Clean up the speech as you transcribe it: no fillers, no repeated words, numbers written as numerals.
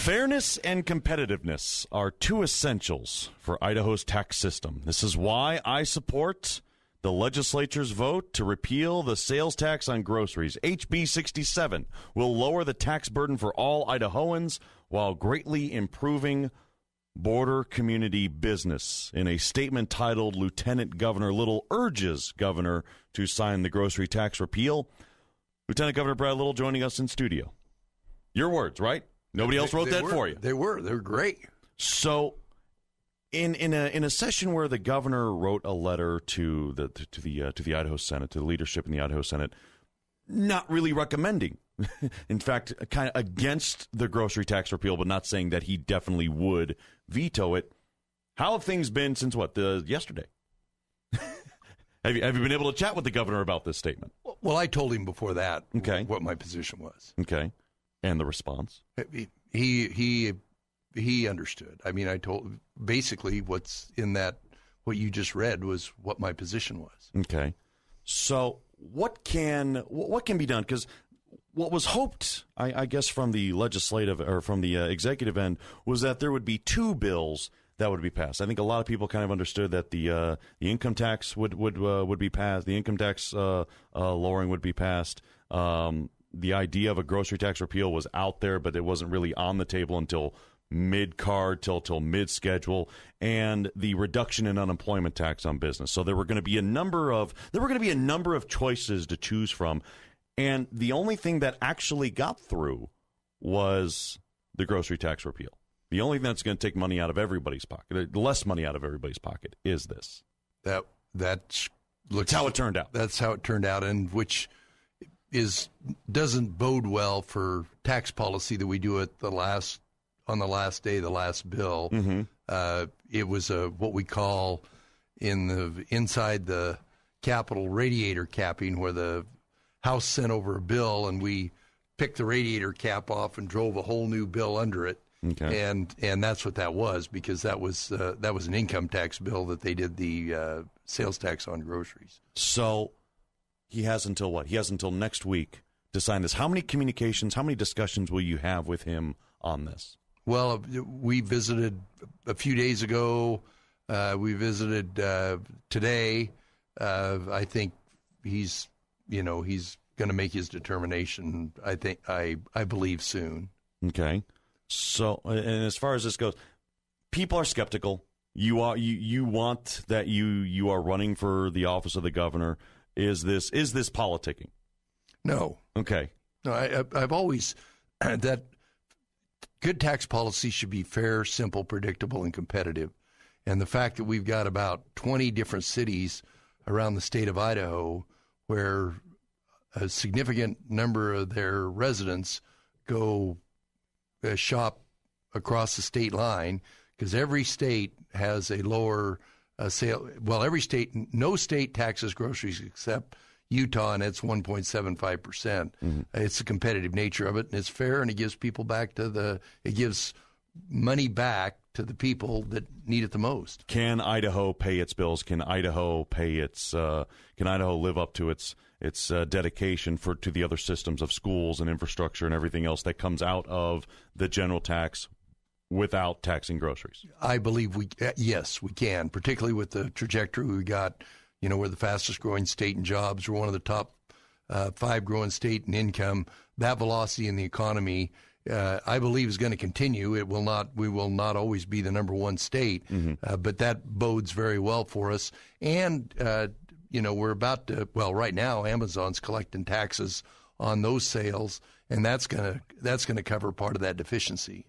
Fairness and competitiveness are two essentials for Idaho's tax system. This is why I support the legislature's vote to repeal the sales tax on groceries. HB 67 will lower the tax burden for all Idahoans while greatly improving border community business. In a statement titled, Lieutenant Governor Little urges Governor to sign the grocery tax repeal. Lieutenant Governor Brad Little joining us in studio. Your words, right? Nobody else wrote that for you. They were great. So, in a session where the governor wrote a letter to the Idaho Senate, to the leadership in the Idaho Senate, not really recommending, in fact, kind of against the grocery tax repeal, but not saying that he definitely would veto it. How have things been since yesterday? Have you been able to chat with the governor about this statement? Well, I told him before that what my position was. Okay. And the response? He understood. I mean, I told basically what you just read was what my position was. Okay. So what can be done? Because what was hoped, I guess, from the legislative or from the executive end was that there would be two bills that would be passed. I think a lot of people kind of understood that the income tax would be passed. The income tax lowering would be passed. The idea of a grocery tax repeal was out there, but it wasn't really on the table until mid-card, till mid-schedule, and the reduction in unemployment tax on business. So there were going to be a number of choices to choose from, and the only thing that actually got through was the grocery tax repeal. The only thing that's going to take money out of everybody's pocket, less money out of everybody's pocket, is this. That's how it turned out. That's how it turned out, and which doesn't bode well for tax policy that we do on the last day, the last bill. Mm-hmm. It was what we call inside the Capitol radiator capping, where the House sent over a bill and we picked the radiator cap off and drove a whole new bill under it. Okay. And that's what that was, because that was an income tax bill that they did the sales tax on groceries. So he has until what? He has until next week to sign this. How many communications, how many discussions will you have with him on this? Well, we visited a few days ago. We visited today. I think he's going to make his determination. I believe soon. Okay. So, and as far as this goes, people are skeptical. You want that you are running for the office of the governor. Is this politicking? No. Okay. No, I've always that good tax policy should be fair, simple, predictable, and competitive. And the fact that we've got about 20 different cities around the state of Idaho where a significant number of their residents go shop across the state line, because every state has a lower sale. Well, no state taxes groceries except Utah, and it's 1.75%. Mm-hmm. It's the competitive nature of it, and it's fair, and it gives people it gives money back to the people that need it the most. Can Idaho pay its bills? Can Idaho live up to its dedication to the other systems of schools and infrastructure and everything else that comes out of the general tax without taxing groceries? I believe yes, we can, particularly with the trajectory we got. We're the fastest growing state in jobs. We're one of the top 5 growing state in income. That velocity in the economy, I believe, is going to continue. We will not always be the number one state, mm-hmm. But that bodes very well for us. And we're about to. Well, right now, Amazon's collecting taxes on those sales, and that's gonna cover part of that deficiency.